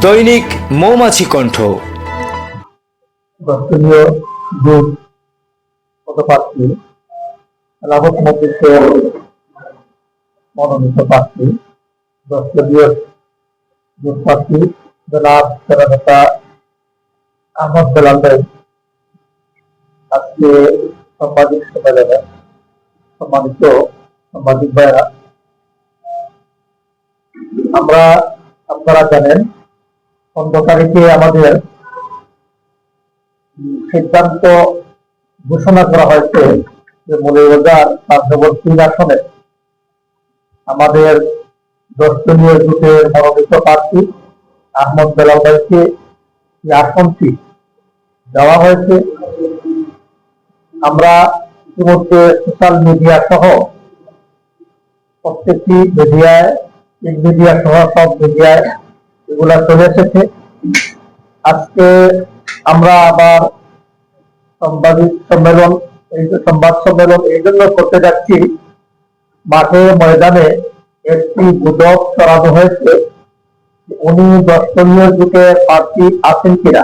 দৈনিক মৌমাছি কণ্ঠ। দর্শনীয় দুধ পদপ্রার্থী খেলাফত মজলিসের মনোনীত প্রার্থী দর্শনীয় দুধ প্রার্থী জনাব সেনানেতা আহমদ বেলাল ভাই আজকে সাংবাদিক সম্মেলনে সম্মানিত সাংবাদিক ভাইরা, আপনারা জানেন 15 তারিখে আমাদের সিদ্ধান্ত ঘোষণা করা হয়েছে যে মৌলভীবাজার পার্শ্ববর্তী আসনে আমাদের দর্শনীয় জোটের মনোনীত প্রার্থী আহমদ বেলাল ভাইকে এই আসনটি দেওয়া হয়েছে। আমরা ইতিমধ্যে সোশ্যাল মিডিয়া সহ প্রত্যেকটি মিডিয়ায়, মিডিয়া সহ সব মিডিয়ায় এগুলা চলে এসেছে। আজকে আমরা আবার সংবাদ সম্মেলন এই জন্য করতে যাচ্ছি, মাঠে ময়দানে একটি গুজব ছড়ানো হয়েছে উনি দর্শনীয় যুগে প্রার্থী আছেন কিনা।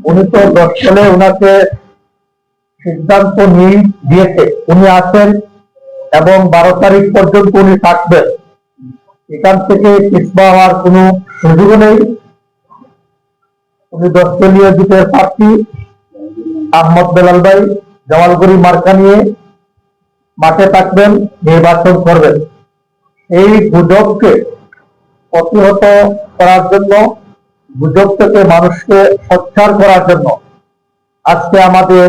উনি তো দর্শনে ওনাকে সিদ্ধান্ত নিয়ে দিয়েছে উনি আছেন এবং 12 তারিখ পর্যন্ত উনি থাকবেন। এখান থেকে পিছপা হওয়ার কোনো সুযোগ নেই। উনি দর্শনীয় যুগের প্রার্থী আহমদ বেলাল ভাই জামালগড়ি মার্কা নিয়ে মাঠে থাকবেন, নির্বাচন করবেন। এই গুজবকে প্রতিহত করার জন্য, গুজব থেকে মানুষকে সোচ্চার করার জন্য আজকে আমাদের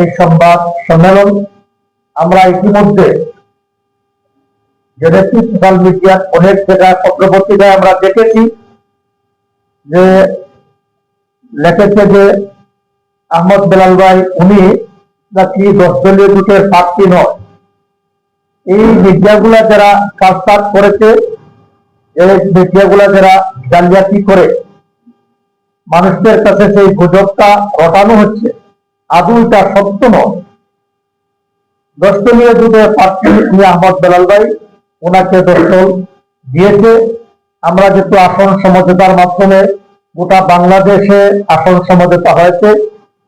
এই সংবাদ সম্মেলন। আমরা ইতিমধ্যে জেনেছি, সোশ্যাল মিডিয়ার অনেক জায়গায় পত্রপত্রিকায় আমরা দেখেছি যে লেখেছে যে আহমদ বেলাল ভাই উনি নাকি দর্শনীয় জোটের প্রার্থী নয়। এই মিডিয়াগুলা যারা কাজ করেছে, এই মিডিয়াগুলা যারা জালিয়াতি করে মানুষদের কাছে সেই গুজবটা রটানো হচ্ছে, আদৌ এটা সত্য নয়। দর্শনীয় জোটের প্রার্থী আহমদ বেলাল ভাই, ওনাকে দর্শন দিয়েছে। আমরা যেহেতু আসন সমঝোতার মাধ্যমে গোটা বাংলাদেশে আসন সমঝোতা হয়েছে,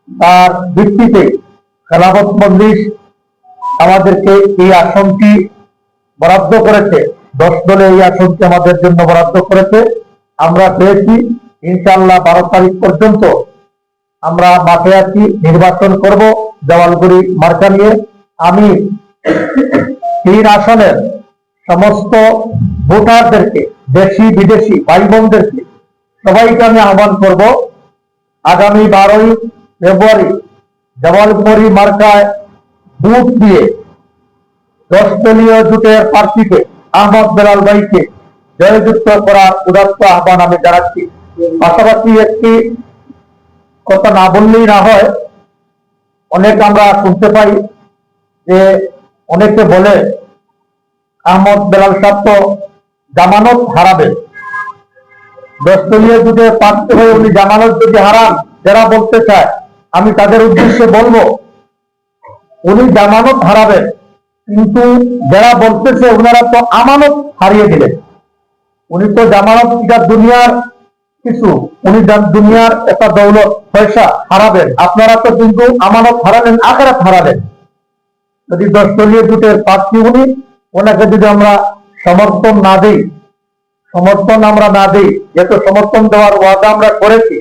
তার ভিত্তিতে খেলাফত মজলিস আমাদেরকে এই আসনটি বরাদ্দ করেছে। 10 দলে এই আসনটি আমাদের জন্য বরাদ্দ করেছে। আমরা পেয়েছি। ইনশাআল্লাহ 12 তারিখ পর্যন্ত আমরা মাঠে আছি, নির্বাচন করব জামালগড়ি মার্কা নিয়ে। আমি এই আসনের সমস্ত ভোটারদেরকে, দেশি বিদেশি ভাই বোনদেরকে সবাইকে আমি আহ্বান করব, আগামী 12ই ফেব্রুয়ারি জামালগড়ি মার্কায় ভোট দিয়ে দর্শনীয় জোটের প্রার্থীকে আহমদ বেলাল ভাইকে জয়যুক্ত করার উদাত্ত আহ্বান আমি জানাচ্ছি। পাশাপাশি একটি কথা না বললেই না হয়, অনেক আমরা শুনতে পাই যে অনেকে বলে আহমদ বেলাল সাহেব তো জামানত হারাবে। দর্শনীয় যুগে প্রার্থী হয়ে উনি জামানত যদি হারান, যারা বলতে চায়, আমি তাদের উদ্দেশ্যে বলবো উনি জামানত হারাবেন, কিন্তু যারা বলতেছে ওনারা তো আমানত হারিয়ে দিলেন। উনি তো জামানত দুনিয়ার কিছু, উনি দুনিয়ার একটা দৌলত পয়সা হারাবেন, আপনারা তো কিন্তু আমানত হারালেন, আখিরাত হারালেন। যদি দর্শনীয় জোটের প্রার্থী উনি, ওনাকে যদি আমরা সমর্থন না দিই, যেহেতু সমর্থন দেওয়ার ওয়াদা আমরা করেছি,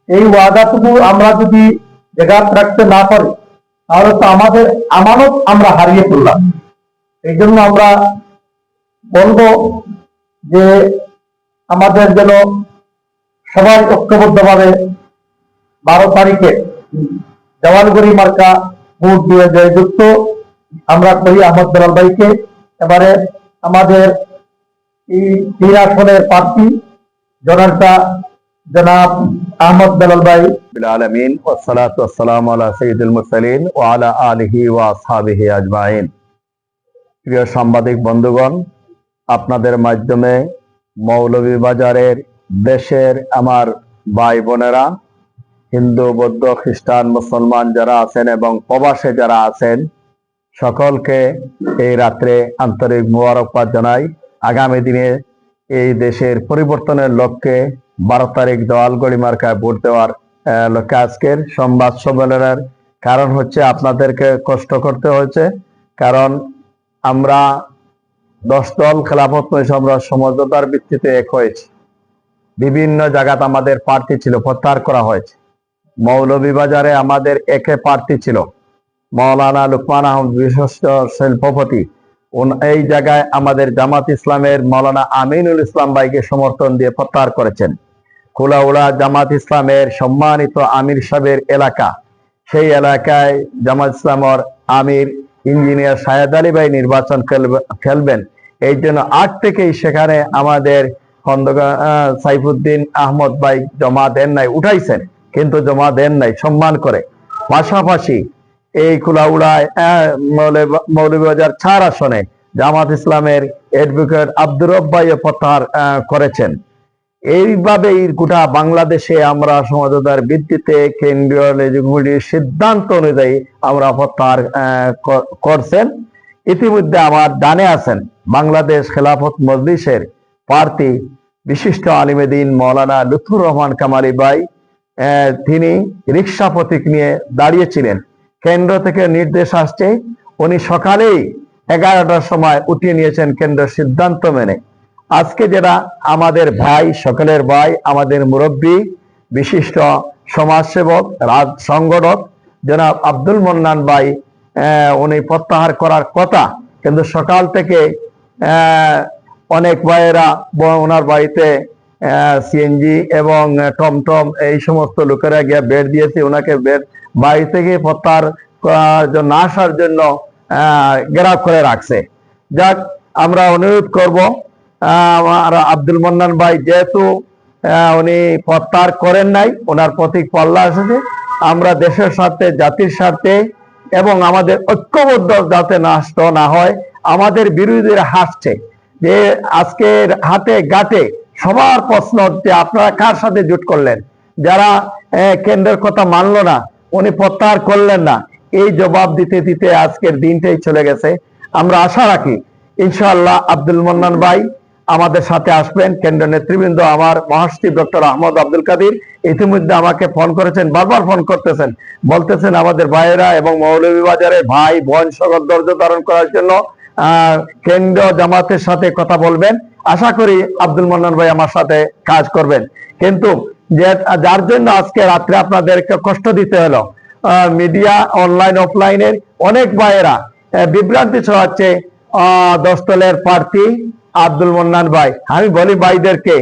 এই ওয়াদাটুকু আমরা যদি জায়গাত রাখতে না পারি, তাহলে তো আমাদের আমানত আমরা হারিয়ে ফেললাম। এই জন্য আমরা বলবো যে আমাদের যেন সবাই ঐক্যবদ্ধভাবে 12 তারিখে জামালগড়ি মার্কা ভোট দিয়ে জয়যুক্ত আমরা করি আহমদ বেলাল ভাইকে। এবারে আমাদের এই আসনের প্রার্থী জনাব আহমদ বেলাল ভাই। আলামিন ওয়াসসালাতু ওয়াসসালামু আলা সাইয়্যিদিল মুরসালিন ওয়া আলা আলিহি ওয়া আসহাবিহি আজমাইন। প্রিয় সাংবাদিক বন্ধুগণ, আপনাদের মাধ্যমে মৌলভীবাজারের দেশের আমার ভাই বোনেরা, হিন্দু, বৌদ্ধ, খ্রিস্টান, মুসলমান যারা আছেন এবং প্রবাসে যারা আছেন, সকলকে এই রাত্রে আন্তরিক মোবারকবাদ জানাই। আগামী দিনে এই দেশের পরিবর্তনের লক্ষ্যে 12 তারিখ দেওয়ালগড়ি মার্কায় ভোট দেওয়ার লক্ষ্যে আজকের সংবাদ সম্মেলনের কারণ হচ্ছে আপনাদেরকে কষ্ট করতে হয়েছে, কারণ আমরা 10 দল খেলাফত নৈশামরা সমঝোতার ভিত্তিতে এক হয়েছে। বিভিন্ন জায়গাতে আমাদের প্রার্থী ছিল, প্রত্যাহার করা হয়েছে। মৌলভীবাজারে আমাদের একে প্রার্থী ছিল মাওলানা লুকমান আহমদ বিশিষ্ট শিল্পপতি, এই জায়গায় আমাদের জামাত ইসলামের মাওলানা আমিনুল ইসলাম ভাইকে সমর্থন দিয়ে প্রত্যাহার করেছেন। কুলাউড়া জামাত ইসলামের সম্মানিত আমির সাহেবের এলাকা, সেই এলাকায় জামাত ইসলামের আমির ইঞ্জিনিয়ার শাহেদ আলী ভাই নির্বাচন খেলবেন, এই জন্য আগ থেকেই সেখানে আমাদের সাইফুদ্দিন আহমদ ভাই জমা দেন নাই, উঠাইছেন কিন্তু জমা দেন নাই সম্মান করে। পাশাপাশি এই কুলাউড়ায় মৌলভীবাজার 4 আসনে জামাত ইসলামের অ্যাডভোকেট আব্দুর রব ভাইও প্রত্যাহার করেছেন। এইভাবেই গোটা বাংলাদেশে আমরা সমঝোতার ভিত্তিতে কেন্দ্রীয় কমিটির সিদ্ধান্ত অনুযায়ী আমরা প্রত্যাহার করছেন। ইতিমধ্যে আমার ডানে আছেন বাংলাদেশ খেলাফত মজলিসের প্রার্থী বিশিষ্ট আলিমেদিন মাওলানা লুৎফুর রহমান কামালি ভাই, তিনি রিক্সা প্রতীক নিয়ে দাঁড়িয়েছিলেন। কেন্দ্র থেকে নির্দেশ আসছে, উনি সকালেই 11টার সময় উঠিয়ে নিয়েছেন কেন্দ্রের সিদ্ধান্ত মেনে। আজকে যারা আমাদের ভাই, সকলের ভাই, আমাদের মুরব্বী, বিশিষ্ট সমাজসেবক, সংগঠক জনাব আব্দুল মন্নান ভাই, উনি প্রত্যাহার করার কথা, কিন্তু সকাল থেকে অনেক ভাইয়েরা ওনার বাড়িতে সিএনজি এবং টমটম এই সমস্ত লোকেরা গিয়ে বেড দিয়েছে, ওনাকে বেড বাড়ি থেকে প্রত্যাহার না আসার জন্য ঘেরাও করে রাখছে। যাক, আমরা অনুরোধ করব আব্দুল মন্নান ভাই যেহেতু উনি প্রত্যাহার করেন নাই, ওনার প্রতীক পাল্লা এসেছে, আমরা দেশের স্বার্থে, জাতির স্বার্থে এবং আমাদের ঐক্যবদ্ধ যাতে নষ্ট না হয়। আমাদের বিরোধীরা হাসছে যে আজকের হাতে গাটে সবার প্রশ্ন হচ্ছে আপনারা কার সাথে জোট করলেন, যারা কেন্দ্রের কথা মানলো না, উনি প্রত্যাহার করলেন না। এই জবাব দিতে দিতে আজকের দিনটাই চলে গেছে। আমরা আশা রাখি ইনশাআল্লাহ আব্দুল মন্নান ভাই আমাদের সাথে আসবেন। কেন্দ্র নেতৃবৃন্দ আমার মহাসচিব ডক্টর আহমদ আব্দুল কাদির ইতিমধ্যে আমাকে ফোন করেছেন, বারবার ফোন করতেছেন, বলতেছেন আমাদের ভাইয়েরা এবং মৌলভীবাজারের ভাই বোন সকল ধৈর্য ধারণ করার জন্য কেন্দ্র জামাতের সাথে কথা বলবেন। আশা করি আব্দুল মন্নান ভাই আমার সাথে কাজ করবেন। কিন্তু যার জন্য আজকে রাত্রে আপনাদেরকে কষ্ট দিতে হলো, মিডিয়া অনলাইন অফলাইনের অনেক ভাইয়েরা বিভ্রান্তি ছড়াচ্ছে 10 দলের প্রার্থী আব্দুল মন্নান ভাই। আমি বলি ভাইদেরকে,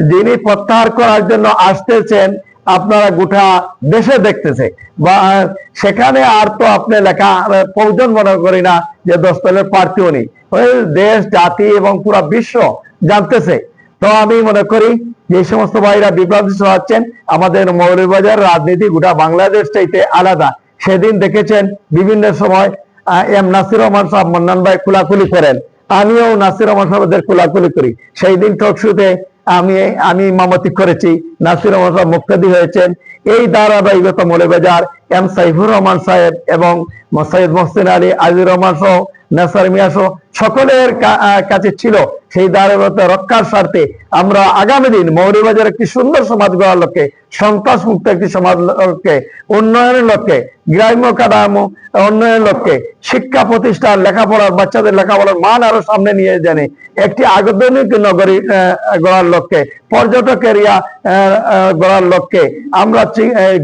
যিনি প্রত্যাহার করার জন্য আসতেছেন আপনারা গোটা দেশে দেখতেছে, বা সেখানে আর তো আপনি লেখা প্রয়োজন মনে করি না যে 10 দলের প্রার্থী উনি, দেশ জাতি এবং পুরো বিশ্ব জানতেছে। তো আমি মনে করি যে সমস্ত ভাইরা বিভ্রান্তি ছড়াচ্ছেন, আমাদের মৌলভীবাজার রাজনীতি গোটা বাংলাদেশ চাইতে আলাদা। সেদিন দেখেছেন বিভিন্ন সময় এম নাসির রহমান সাহেব মন্নান ভাই কুলাকুলি করেন, আমিও নাসির রহমান সাহেবদের কুলাকুলি করি। সেই দিন টকশুতে আমি ইমামতি করেছি, নাসির রহমান সাহেব মুক্তাদি হয়েছেন। এই ধারাবাহিকতা মৌলভীবাজার এম সাইফুর রহমান সাহেব এবং সৈয়দ মহসিন আলী, আজির রহমান সহ নাসার মিয়া সহ সকলের কাছে ছিল। সেই ধারাবাহিকতা রক্ষার স্বার্থে আমরা আগামী দিন মৌলভীবাজার একটি সুন্দর সমাজ গড়ার লক্ষ্যে, সন্ত্রাস মুক্ত একটি সমাজ লক্ষ্যে, উন্নয়নের লক্ষ্যে, গ্রাম্য কাঠামো উন্নয়নের লক্ষ্যে, শিক্ষা প্রতিষ্ঠান, লেখাপড়ার বাচ্চাদের লেখাপড়ার মান আরো সামনে নিয়ে জানে, একটি আধুনিক নগরী গড়ার লক্ষ্যে, পর্যটক এরিয়া গড়ার লক্ষ্যে আমরা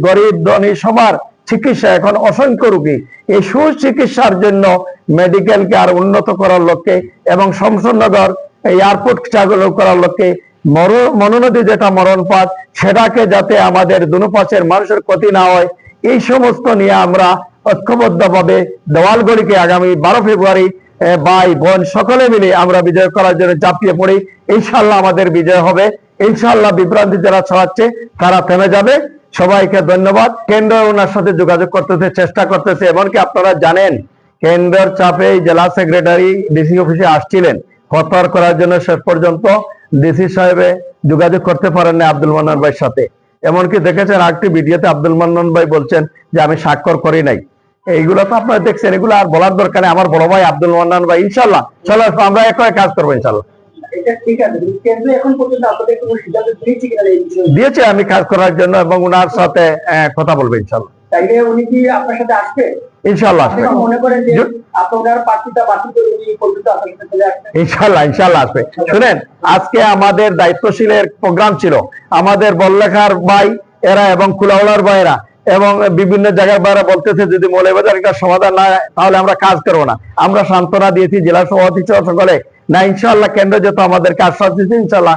গরিব ধনী সবার চিকিৎসা, এখন অসংখ্য রোগী, এই সুচিকিৎসার জন্য মেডিকেলকে আর উন্নত করার লক্ষ্যে এবং শমশননগর এয়ারপোর্ট চালু করার লক্ষ্যে, মনোনদী যেটা মরণপাত সেটাকে যাতে আমাদের দুপাশের মানুষের ক্ষতি না হয়, এই সমস্ত নিয়ে আমরা ঐক্যবদ্ধভাবে দেওয়ালগড়িকে আগামী 12 ফেব্রুয়ারি ভাই বোন সকলে মিলে আমরা বিজয় করার জন্য ঝাঁপিয়ে পড়ি। ইনশাআল্লাহ আমাদের বিজয় হবে। ইনশাআল্লাহ বিভ্রান্তি যারা ছড়াচ্ছে তারা থেমে যাবে। সবাইকে ধন্যবাদ। কেন্দ্র ওনার সাথে যোগাযোগ করতেছে, চেষ্টা করতেছে। এমনকি আপনারা জানেন কেন্দ্রের চাপে জেলা সেক্রেটারি ডিসি অফিসে আসছিলেন প্রত্যাহার করার জন্য, শেষ পর্যন্ত ডিসি সাহেবে যোগাযোগ করতে পারেন না আব্দুল মান্নান ভাইয়ের সাথে। এমনকি দেখেছেন আরেকটি ভিডিওতে আব্দুল মান্নান ভাই বলছেন যে আমি স্বাক্ষর করি নাই। এইগুলো তো আপনারা দেখছেন, এগুলো আর বলার দরকার নেই। আমার বড় ভাই আব্দুল মান্নান ভাই, ইনশাল্লাহ চলো আমরা এক কাজ করবো ইনশাল্লাহ। এটা ঠিক আছে, কিন্তু কেন্দ্র এখন পর্যন্ত আপনাদের কোনো সিদ্ধান্ত দিয়েছে কিনা এই বিষয়ে? দিয়েছে আমি কাজ করার জন্য এবং ওনার সাথে কথা বলবো ইনশাল্লাহ। তাইলে উনি কি আপনার সাথে আসবে? ইনশাল্লাহ আপনি আসবে। কি মনে করেন যে আপনার প্রার্থীটা বাতিল করে উনি পর্যন্ত আপনার সাথে চলে আসবেন? ইনশাল্লাহ ইনশাল্লাহ আসবে। শুনেন, আজকে আমাদের দায়িত্বশীলের প্রোগ্রাম ছিল, আমাদের বল্লেখার ভাই এরা এবং কুলাউলার ভাইরা এবং বিভিন্ন জায়গার বাইরে বলতেছে যদি মৌলভীবাজার একটা সমাধান না হয় তাহলে আমরা কাজ করবো না। আমরা সান্ত্বনা দিয়েছি জেলা সভাপতি সকলে, না ইনশাল্লাহ কেন্দ্র যত আমাদেরকে আশ্বাস দিয়েছে ইনশাল্লাহ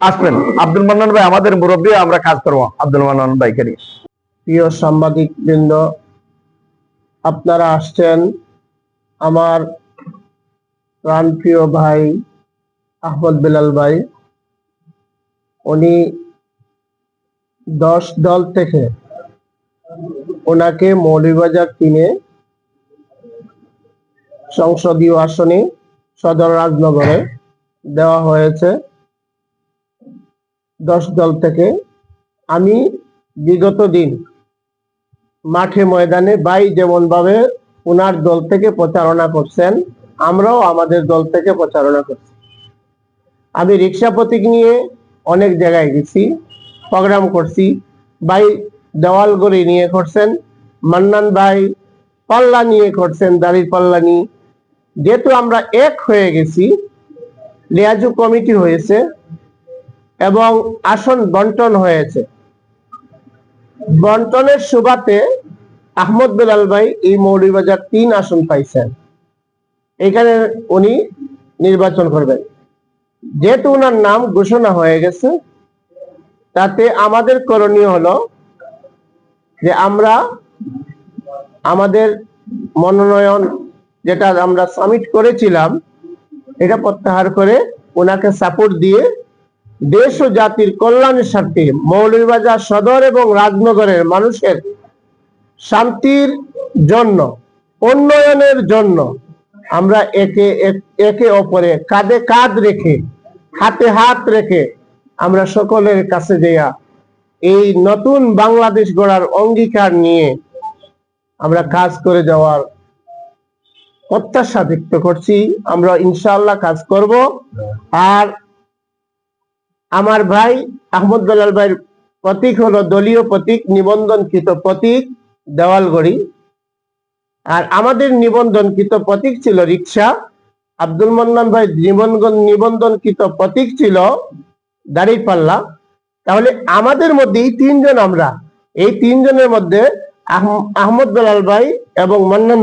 আসবেন। আব্দুল মান্নান ভাই আমাদের মুরব্বী, আমরা কাজ করবো আব্দুল মান্নান ভাইকে নিয়ে। প্রিয় সাংবাদিক বৃন্দ, আপনারা আসছেন আমার প্রাণপ্রিয় ভাই আহমদ বেলাল ভাই। উনি 10 দল থেকে ওনাকে মৌলভীবাজার 3-এ সংসদীয় আসনে সদর রাজনগরে দেওয়া হয়েছে 10 দল থেকে। আমি বিগত দিন মাঠে ময়দানে ভাই যেমন ভাবে ওনার দল থেকে প্রচারণা করছেন, আমরাও আমাদের দল থেকে প্রচারণা করছি। আমি রিক্সা প্রতীক নিয়ে অনেক জায়গায় গেছি, প্রোগ্রাম করছি। ভাই দেওয়ালগড়ি নিয়ে করছেন, মান্নান ভাই পাল্লা নিয়ে করছেন, দাড়ির পাল্লা নিয়ে। যেহেতু আমরা এক হয়ে গেছি, লিয়াজু কমিটি হয়েছে এবং আসন বন্টন হয়েছে। বন্টনের সুবাদে আহমদ বেলাল ভাই এই মৌলভীবাজার 3 আসন পাইছেন, এখানে উনি নির্বাচন করবেন। যেহেতু ওনার নাম ঘোষণা হয়ে গেছে, তাতে আমাদের করণীয় হলো যে আমরা আমাদের মনোনয়ন যেটা আমরা সাবমিট করেছিলাম এটা প্রত্যাহার করে ওনাকে সাপোর্ট দিয়ে দেশ ও জাতির কল্যাণের স্বার্থে মৌলভীবাজার সদর এবং রাজনগরের মানুষের শান্তির জন্য, উন্নয়নের জন্য আমরা একে অপরে কাঁধে কাঁধ রেখে, হাতে হাত রেখে আমরা সকলের কাছে যাইয়া এই নতুন বাংলাদেশ গড়ার অঙ্গীকার নিয়ে আমরা কাজ করে যাওয়ার প্রত্যাশা ব্যক্ত করছি। আমরা ইনশাআল্লাহ কাজ করব। আর আমার ভাই আহমদ বেলাল ভাইয়ের প্রতীক হলো দলীয় প্রতীক, নিবন্ধনকৃত প্রতীক দেওয়ালগড়ি। আর আমাদের নিবন্ধনকৃত প্রতীক ছিল রিক্সা। আব্দুল মান্নান ভাই নিবন্ধনকৃত প্রতীক ছিল দাড়িপাল্লা। তাহলে আমাদের মধ্যে এই 3 জন, আমরা এই 3 জনের মধ্যে আহমদ বেলাল ভাই এবং মান্নান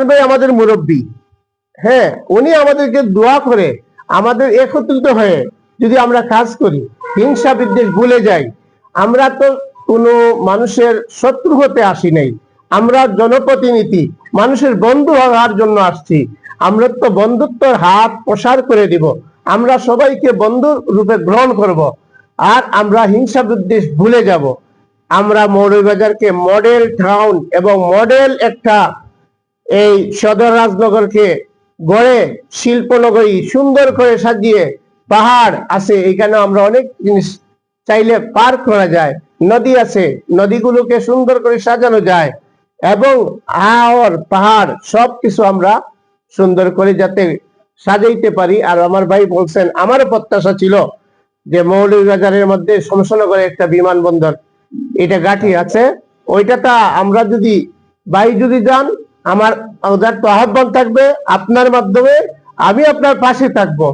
ভাই আমাদের মুরব্বী। হ্যাঁ, উনি আমাদেরকে দোয়া করে আমাদের একত্রিত হয়ে যদি আমরা কাজ করি, হিংসা বিদ্বেষ ভুলে যাই। আমরা তো কোনো মানুষের শত্রু হতে আসি নাই, আমরা জনপ্রতিনিধি, মানুষের বন্ধু হওয়ার জন্য আসছি। আমরা তো বন্ধুত্বের হাত প্রসার করে দিব, আমরা সবাইকে বন্ধু রূপে গ্রহণ করব, আর আমরা হিংসা বিদ্বেষ ভুলে যাব। আমরা মৌলভীবাজারকে মডেল টাউন এবং মডেল একটা এই সদর রাজনগরকে গড়ে শিল্পনগরী সুন্দর করে সাজিয়ে, পাহাড় আছে এখানে, আমরা অনেক জিনিস চাইলে পার্ক করা যায়, নদী আছে, নদীগুলোকে সুন্দর করে সাজানো যায়, এবং আহর পাহাড় সবকিছু আমরা সুন্দর করে যাতে সাজাইতে পারি। আর আমার ভাই বলছেন, আমারও প্রত্যাশা ছিল যে মৌলভীবাজারের মধ্যে শমশানগরে একটা বিমানবন্দর এটা গাঠি আছে, ওইটাটা আমরা যদি ভাই যদি যান, আমার ওদের তো আহ্বান থাকবে আপনার মাধ্যমে, আমি আপনার পাশে থাকবো।